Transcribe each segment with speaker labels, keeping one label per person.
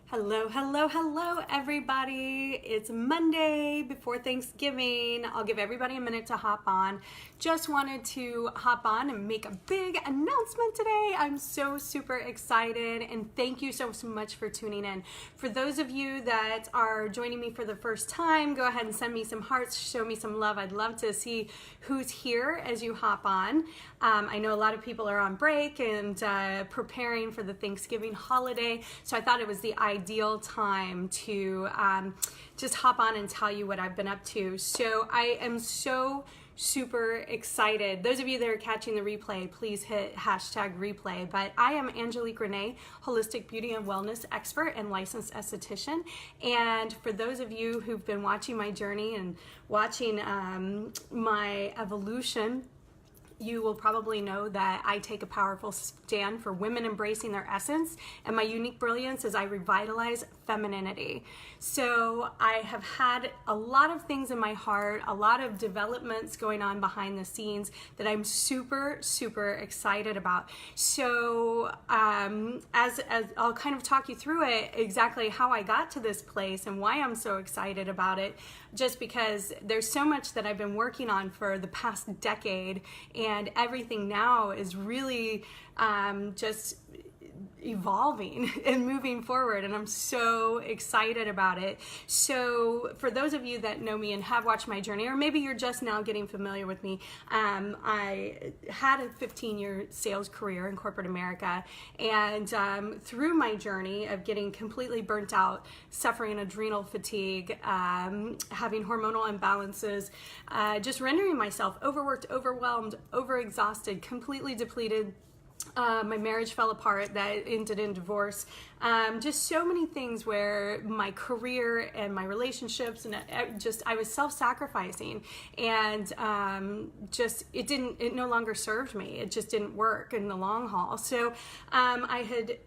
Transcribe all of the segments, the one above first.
Speaker 1: Hello, hello, hello, everybody. It's Monday before Thanksgiving. I'll give everybody a minute to hop on. Just wanted to hop on and make a big announcement today. I'm so super excited, and thank you so much for tuning in. For those of you that are joining me for the first time, go ahead and send me some hearts, show me some love. I'd love to see who's here as you hop on. I know a lot of people are on break and preparing for the Thanksgiving holiday, so I thought it was the ideal time to just hop on and tell you what I've been up to. So I am so super excited. Those of you that are catching the replay, please hit #replay. But I am Angelique Renae, holistic beauty and wellness expert and licensed esthetician. And for those of you who've been watching my journey and watching my evolution, you will probably know that I take a powerful stand for women embracing their essence, and my unique brilliance is I revitalize femininity. So I have had a lot of things in my heart, a lot of developments going on behind the scenes that I'm super, super excited about. So as I'll kind of talk you through it, exactly how I got to this place and why I'm so excited about it, just because there's so much that I've been working on for the past decade, and everything now is really just evolving and moving forward, and I'm so excited about it. So for those of you that know me and have watched my journey, or maybe you're just now getting familiar with me, I had a 15-year sales career in corporate America, and through my journey of getting completely burnt out, suffering adrenal fatigue, having hormonal imbalances, just rendering myself overworked, overwhelmed, overexhausted, completely depleted. My marriage fell apart, that ended in divorce. Just so many things where my career and my relationships and I was self-sacrificing, and it no longer served me. It just didn't work in the long haul. So I had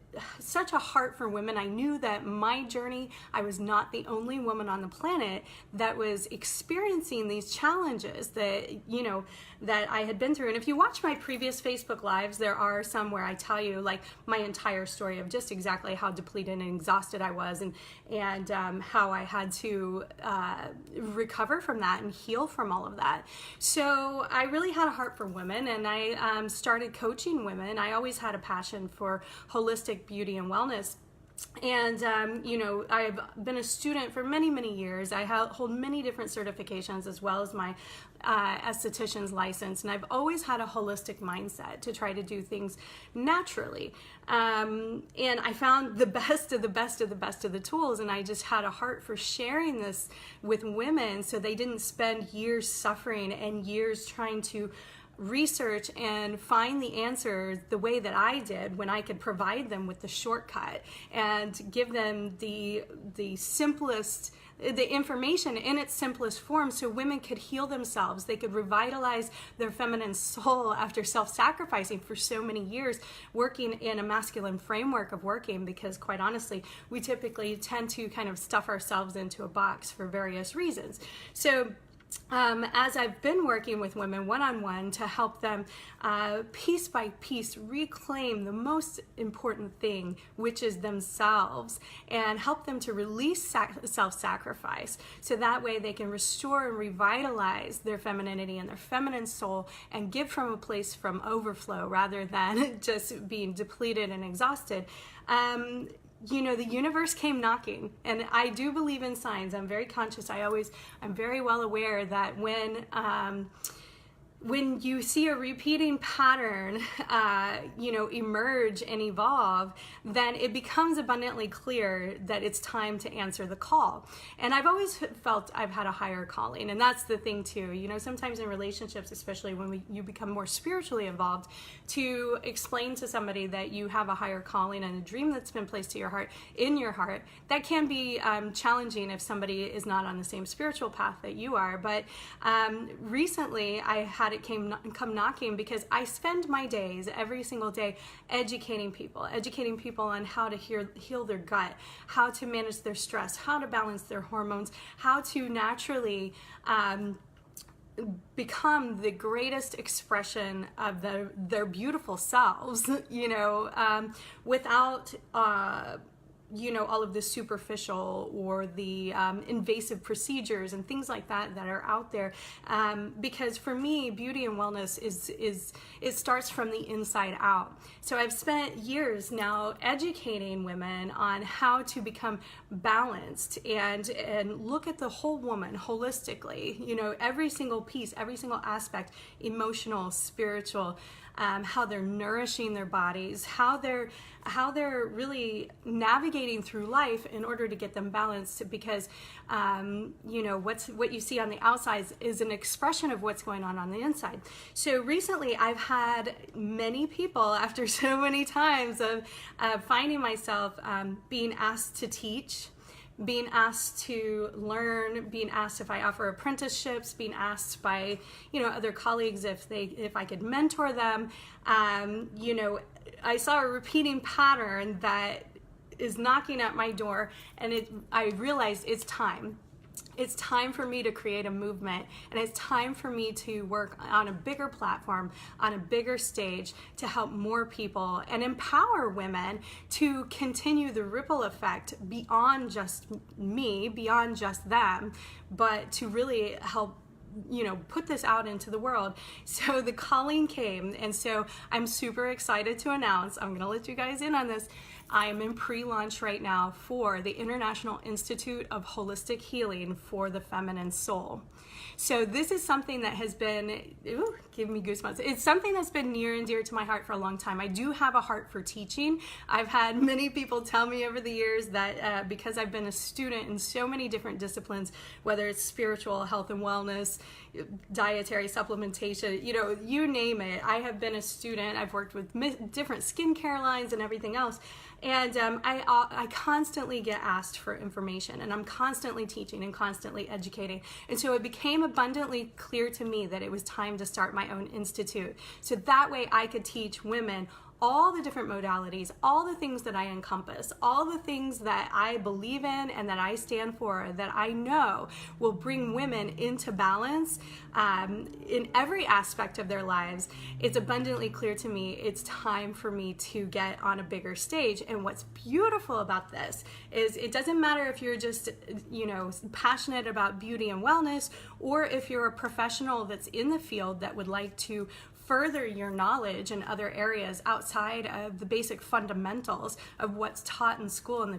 Speaker 1: such a heart for women. I knew that my journey, I was not the only woman on the planet that was experiencing these challenges that I had been through. And if you watch my previous Facebook Lives, there are some where I tell you like my entire story of just exactly how depleted and exhausted I was, and how I had to recover from that and heal from all of that. So I really had a heart for women, and I started coaching women. I always had a passion for holistic beauty and wellness. And, I've been a student for many, many years. I hold many different certifications as well as my esthetician's license. And I've always had a holistic mindset to try to do things naturally. And I found the best of the best of the best of the tools. And I just had a heart for sharing this with women so they didn't spend years suffering and years trying to research and find the answers the way that I did, when I could provide them with the shortcut and give them the simplest, the information in its simplest form, so women could heal themselves. They could revitalize their feminine soul after self-sacrificing for so many years, working in a masculine framework of working, because quite honestly, we typically tend to kind of stuff ourselves into a box for various reasons. So as I've been working with women one-on-one to help them piece by piece reclaim the most important thing, which is themselves, and help them to release self-sacrifice, so that way they can restore and revitalize their femininity and their feminine soul and give from a place from overflow rather than just being depleted and exhausted. The universe came knocking, and I do believe in signs. I'm very conscious. I'm very well aware that when you see a repeating pattern, emerge and evolve, then it becomes abundantly clear that it's time to answer the call. And I've always felt I've had a higher calling, and that's the thing too. Sometimes in relationships, especially when you become more spiritually involved, to explain to somebody that you have a higher calling and a dream that's been placed to your heart, that can be challenging if somebody is not on the same spiritual path that you are. But recently, I had it come knocking because I spend my days every single day educating people on how to heal their gut, how to manage their stress, how to balance their hormones, how to naturally become the greatest expression of their beautiful selves, without all of the superficial or the invasive procedures and things like that are out there. Because for me, beauty and wellness it starts from the inside out. So I've spent years now educating women on how to become balanced and look at the whole woman holistically, every single piece, every single aspect, emotional, spiritual, how they're nourishing their bodies, how they're really navigating through life in order to get them balanced, because what you see on the outside is an expression of what's going on the inside. So recently I've had many people, after so many times of finding myself being asked to teach, being asked to learn, being asked if I offer apprenticeships, being asked by other colleagues if I could mentor them. I saw a repeating pattern that is knocking at my door, and I realized it's time. It's time for me to create a movement, and it's time for me to work on a bigger platform, on a bigger stage, to help more people and empower women to continue the ripple effect beyond just me, beyond just them, but to really help put this out into the world. So the calling came, and so I'm super excited to announce, I'm gonna let you guys in on this, I am in pre-launch right now for the International Institute of Holistic Healing for the Feminine Soul. So this is something that has been, give me goosebumps. It's something that's been near and dear to my heart for a long time. I do have a heart for teaching. I've had many people tell me over the years that because I've been a student in so many different disciplines, whether it's spiritual, health and wellness, dietary supplementation, you name it. I have been a student. I've worked with different skincare lines and everything else. And I constantly get asked for information, and I'm constantly teaching and constantly educating. And so it became abundantly clear to me that it was time to start my own institute. So that way I could teach women all the different modalities, all the things that I encompass, all the things that I believe in and that I stand for, that I know will bring women into balance in every aspect of their lives. It's abundantly clear to me it's time for me to get on a bigger stage. And what's beautiful about this is it doesn't matter if you're just, passionate about beauty and wellness, or if you're a professional that's in the field that would like to further your knowledge in other areas outside of the basic fundamentals of what's taught in school in the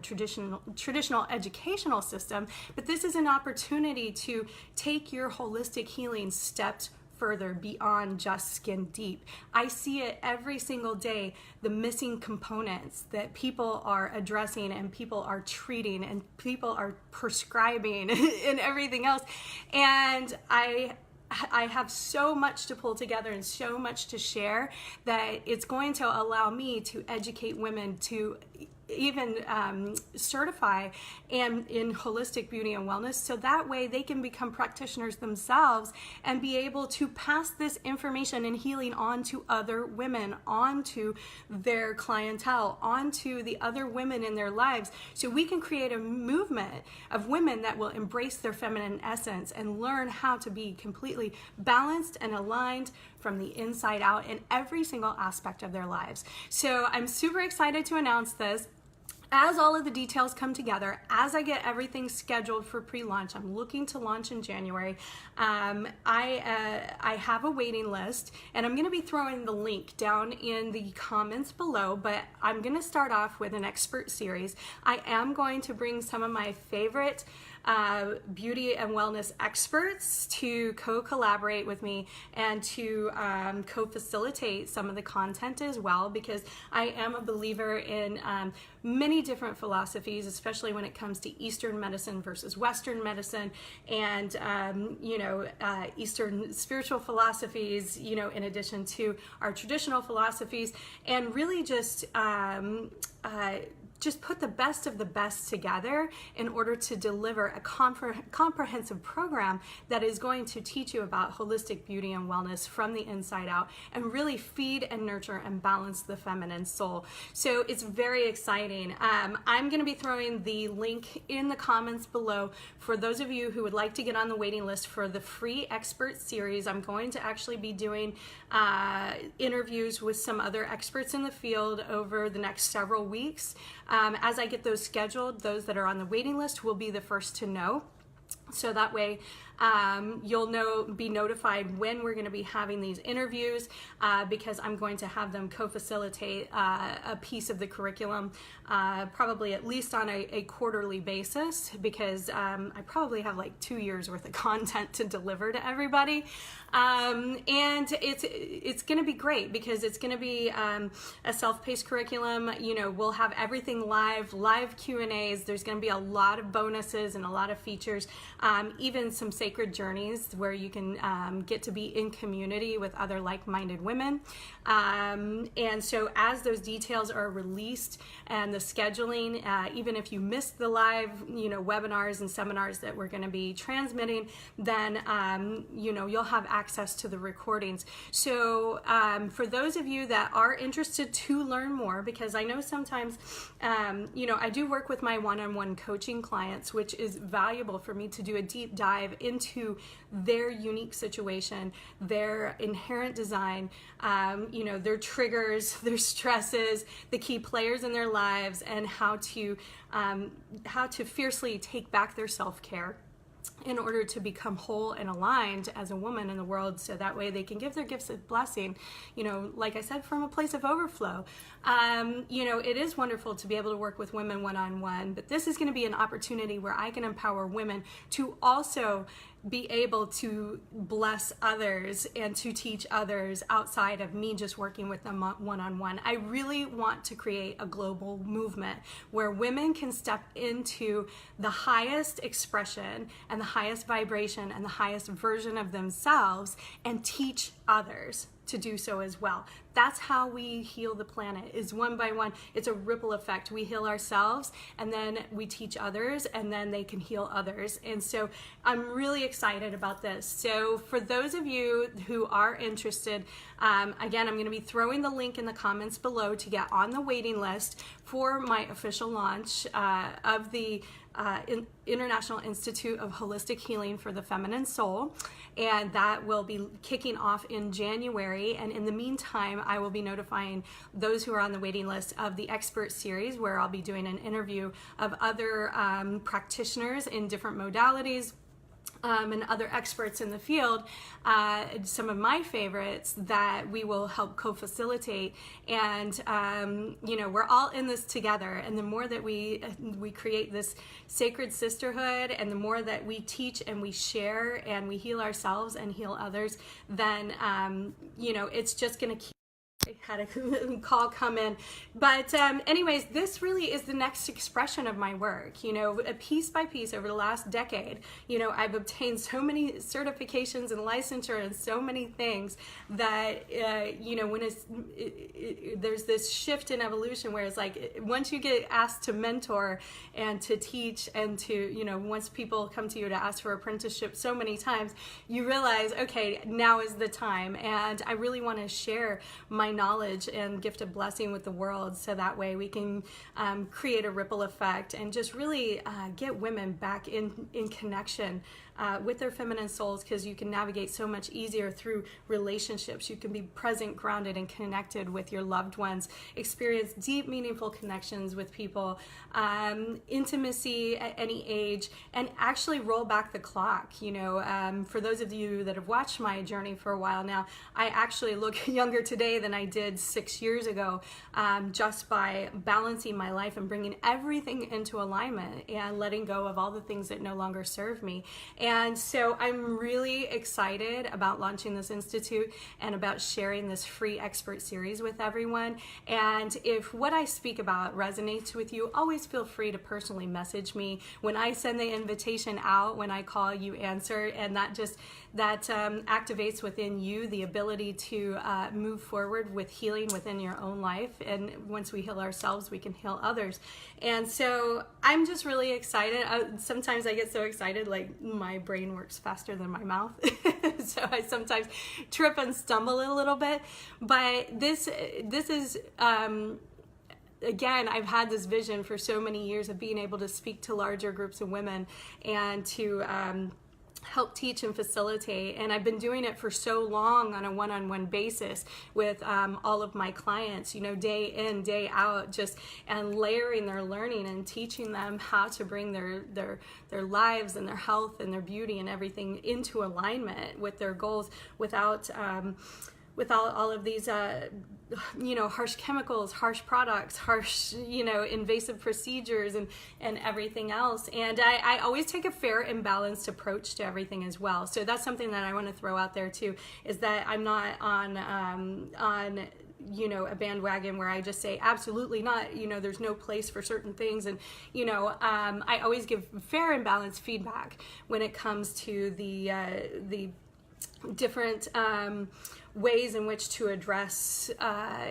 Speaker 1: traditional educational system. But this is an opportunity to take your holistic healing steps further beyond just skin deep. I see it every single day, the missing components that people are addressing and people are treating and people are prescribing and everything else. And I have so much to pull together and so much to share that it's going to allow me to educate women to even certify and in holistic beauty and wellness, so that way they can become practitioners themselves and be able to pass this information and healing on to other women, onto their clientele, onto the other women in their lives, so we can create a movement of women that will embrace their feminine essence and learn how to be completely balanced and aligned from the inside out in every single aspect of their lives. So I'm super excited to announce this. As all of the details come together, as I get everything scheduled for pre-launch, I'm looking to launch in January. I have a waiting list, and I'm going to be throwing the link down in the comments below, but I'm going to start off with an expert series. I am going to bring some of my favorite beauty and wellness experts to co-collaborate with me and to co-facilitate some of the content as well, because I am a believer in many different philosophies, especially when it comes to Eastern medicine versus Western medicine, and Eastern spiritual philosophies, in addition to our traditional philosophies, and really just put the best of the best together in order to deliver a comprehensive program that is going to teach you about holistic beauty and wellness from the inside out and really feed and nurture and balance the feminine soul. So it's very exciting. I'm going to be throwing the link in the comments below for those of you who would like to get on the waiting list for the free expert series. I'm going to actually be doing interviews with some other experts in the field over the next several weeks. As I get those scheduled, those that are on the waiting list will be the first to know. So that way you'll be notified when we're going to be having these interviews, because I'm going to have them co-facilitate a piece of the curriculum, probably at least on a quarterly basis, because I probably have like 2 years worth of content to deliver to everybody. And it's going to be great because it's going to be a self-paced curriculum. You know, we'll have everything live Q&As. There's going to be a lot of bonuses and a lot of features, even some sacred journeys where you can get to be in community with other like-minded women. And so as those details are released and the scheduling, even if you missed the live, webinars and seminars that we're going to be transmitting, then, you'll have access to the recordings. So for those of you that are interested to learn more, because I know sometimes, I do work with my one-on-one coaching clients, which is valuable for me to do a deep dive into their unique situation, their inherent design, their triggers, their stresses, the key players in their lives, and how to fiercely take back their self-care in order to become whole and aligned as a woman in the world, so that way they can give their gifts of blessing, like I said, from a place of overflow. It is wonderful to be able to work with women one-on-one, but this is going to be an opportunity where I can empower women to also be able to bless others and to teach others outside of me just working with them one-on-one. I really want to create a global movement where women can step into the highest expression and the highest vibration and the highest version of themselves and teach others to do so as well. That's how we heal the planet, is one by one. It's a ripple effect. We heal ourselves, and then we teach others, and then they can heal others. And so I'm really excited about this. So for those of you who are interested, again, I'm going to be throwing the link in the comments below to get on the waiting list for my official launch of the International Institute of Holistic Healing for the Feminine Soul, and that will be kicking off in January. And in the meantime, I will be notifying those who are on the waiting list of the expert series, where I'll be doing an interview of other practitioners in different modalities, and other experts in the field, some of my favorites that we will help co-facilitate. And we're all in this together, and the more that we create this sacred sisterhood, and the more that we teach and we share and we heal ourselves and heal others, then it's just going to keep. I had a call come in, but anyways, this really is the next expression of my work. Piece by piece over the last decade, I've obtained so many certifications and licensure and so many things that when there's this shift in evolution where it's like, once you get asked to mentor and to teach and to once people come to you to ask for apprenticeship so many times, you realize, okay, now is the time. And I really want to share my knowledge and gift of blessing with the world, so that way we can create a ripple effect and just really get women back in connection with their feminine souls, because you can navigate so much easier through relationships. You can be present, grounded, and connected with your loved ones, experience deep, meaningful connections with people, intimacy at any age, and actually roll back the clock. For those of you that have watched my journey for a while now, I actually look younger today than I did 6 years ago, just by balancing my life and bringing everything into alignment and letting go of all the things that no longer serve me. And so I'm really excited about launching this institute and about sharing this free expert series with everyone. And if what I speak about resonates with you, always feel free to personally message me. When I send the invitation out, when I call, you answer, and that activates within you the ability to move forward with healing within your own life. And once we heal ourselves, we can heal others. And so I'm just really excited. Sometimes I get so excited, like my brain works faster than my mouth. So I sometimes trip and stumble a little bit. But this is, again, I've had this vision for so many years of being able to speak to larger groups of women and to help teach and facilitate, and I've been doing it for so long on a one-on-one basis with all of my clients, you know, day in, day out, just and layering their learning and teaching them how to bring their lives and their health and their beauty and everything into alignment with their goals without all of these you know, harsh chemicals, harsh products, harsh, you know, invasive procedures and everything else. And I always take a fair and balanced approach to everything as well. So that's something that I want to throw out there too, is that I'm not on you know, a bandwagon where I just say absolutely not, you know, there's no place for certain things. And, you know, I always give fair and balanced feedback when it comes to the different ways in which to address,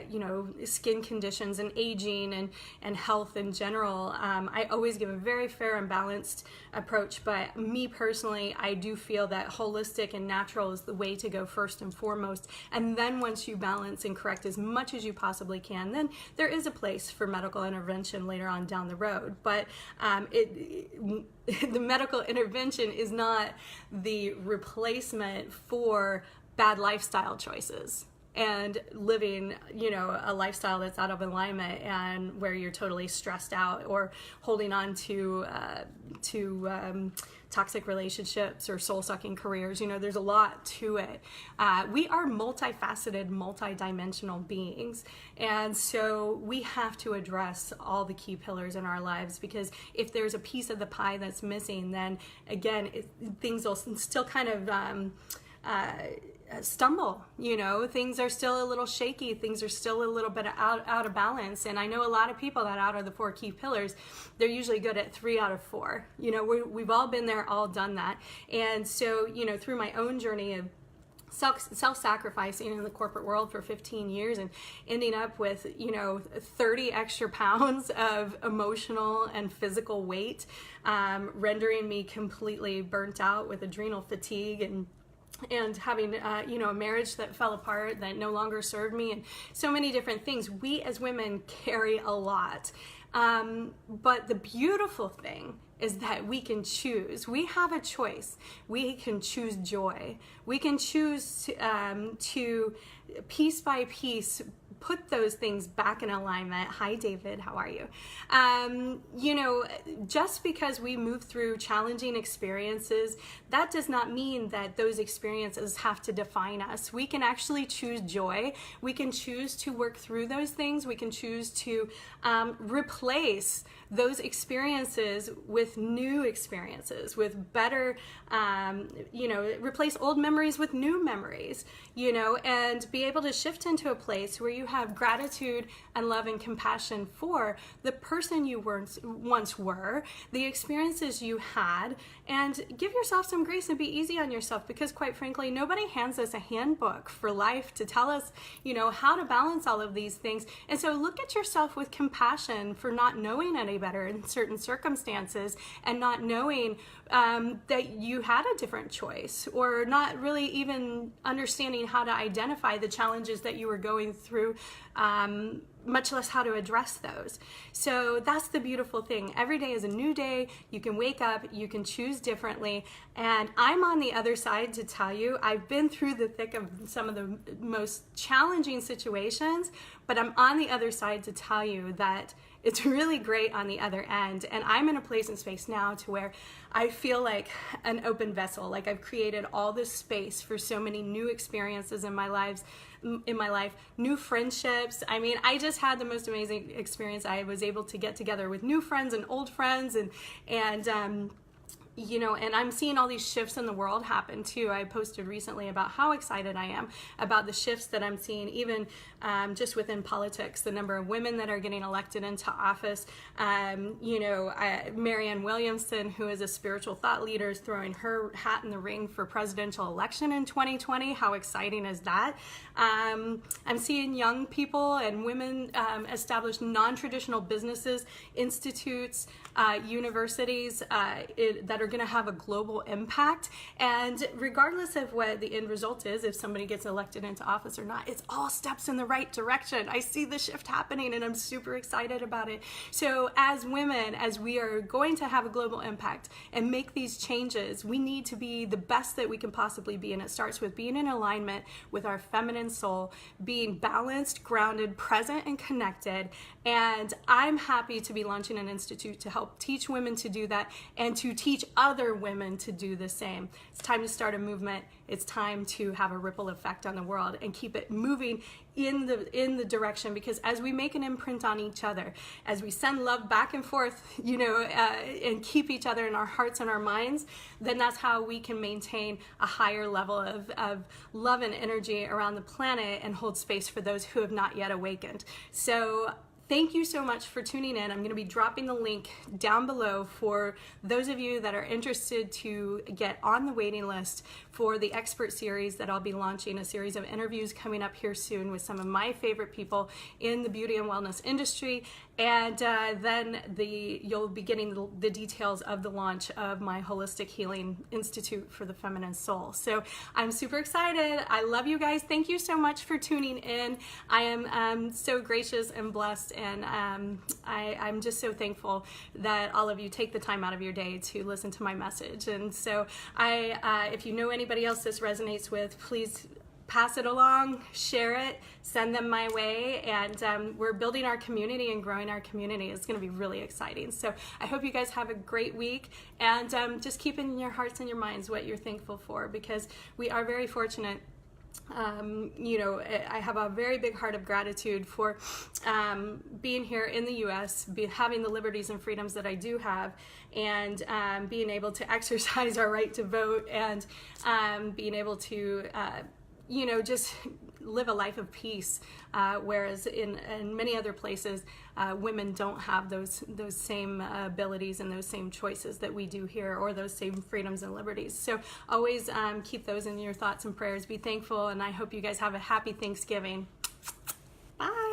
Speaker 1: you know, skin conditions and aging and health in general. I always give a very fair and balanced approach, but me personally, I do feel that holistic and natural is the way to go first and foremost. And then once you balance and correct as much as you possibly can, then there is a place for medical intervention later on down the road. But the medical intervention is not the replacement for bad lifestyle choices and living, you know, a lifestyle that's out of alignment and where you're totally stressed out or holding on to toxic relationships or soul-sucking careers. You know, there's a lot to it. We are multifaceted, multidimensional beings, and so we have to address all the key pillars in our lives, because if there's a piece of the pie that's missing, then again, things will still kind of stumble, you know, things are still a little shaky, things are still a little bit out of balance. And I know a lot of people that out of the 4 key pillars, they're usually good at 3 out of 4. You know, we've all been there, all done that. And so, you know, through my own journey of self-sacrificing in the corporate world for 15 years and ending up with, you know, 30 extra pounds of emotional and physical weight, rendering me completely burnt out with adrenal fatigue and having, you know, a marriage that fell apart, that no longer served me, and so many different things. We as women carry a lot. But the beautiful thing is that we can choose. We have a choice. We can choose joy. We can choose to piece by piece put those things back in alignment. Hi, David, how are you? You know, just because we move through challenging experiences, that does not mean that those experiences have to define us. We can actually choose joy. We can choose to work through those things. We can choose to replace those experiences with new experiences, with better, you know, replace old memories with new memories, you know, and be able to shift into a place where you have gratitude and love and compassion for the person you once were, the experiences you had, and give yourself some grace and be easy on yourself, because quite frankly, nobody hands us a handbook for life to tell us, you know, how to balance all of these things. And so look at yourself with compassion for not knowing any better in certain circumstances, and not knowing that you had a different choice, or not really even understanding how to identify the challenges that you were going through, much less how to address those. So that's the beautiful thing. Every day is a new day. You can wake up, you can choose differently. And I'm on the other side to tell you, I've been through the thick of some of the most challenging situations, but I'm on the other side to tell you that it's really great on the other end. And I'm in a place and space now to where I feel like an open vessel. Like I've created all this space for so many new experiences in my life, new friendships. I mean, I just had the most amazing experience. I was able to get together with new friends and old friends, and you know, and I'm seeing all these shifts in the world happen too. I posted recently about how excited I am about the shifts that I'm seeing, even just within politics, the number of women that are getting elected into office. You know, Marianne Williamson, who is a spiritual thought leader, is throwing her hat in the ring for presidential election in 2020. How exciting is that? I'm seeing young people and women establish non-traditional businesses, institutes, universities that are going to have a global impact. And regardless of what the end result is, if somebody gets elected into office or not, it's all steps in the right direction. I see the shift happening and I'm super excited about it. So as women, as we are going to have a global impact and make these changes, we need to be the best that we can possibly be. And it starts with being in alignment with our feminine soul, being balanced, grounded, present, and connected. And I'm happy to be launching an institute to help teach women to do that and to teach other women to do the same. It's time to start a movement. It's time to have a ripple effect on the world and keep it moving in the direction, because as we make an imprint on each other, as we send love back and forth, and keep each other in our hearts and our minds, then that's how we can maintain a higher level of love and energy around the planet and hold space for those who have not yet awakened. So thank you so much for tuning in. I'm going to be dropping the link down below for those of you that are interested to get on the waiting list for the expert series that I'll be launching, a series of interviews coming up here soon with some of my favorite people in the beauty and wellness industry. And then you'll be getting the details of the launch of my Holistic Healing Institute for the Feminine Soul. So I'm super excited. I love you guys. Thank you so much for tuning in. I am so gracious and blessed, and I'm just so thankful that all of you take the time out of your day to listen to my message. And so if you know anybody else this resonates with, please pass it along, share it, send them my way, and we're building our community and growing our community. It's going to be really exciting. So I hope you guys have a great week, and just keep in your hearts and your minds what you're thankful for, because we are very fortunate. I have a very big heart of gratitude for being here in the U.S., having the liberties and freedoms that I do have, and being able to exercise our right to vote, and being able to just live a life of peace, whereas in many other places, women don't have those same abilities and those same choices that we do here, or those same freedoms and liberties. So always keep those in your thoughts and prayers. Be thankful, and I hope you guys have a happy Thanksgiving. Bye.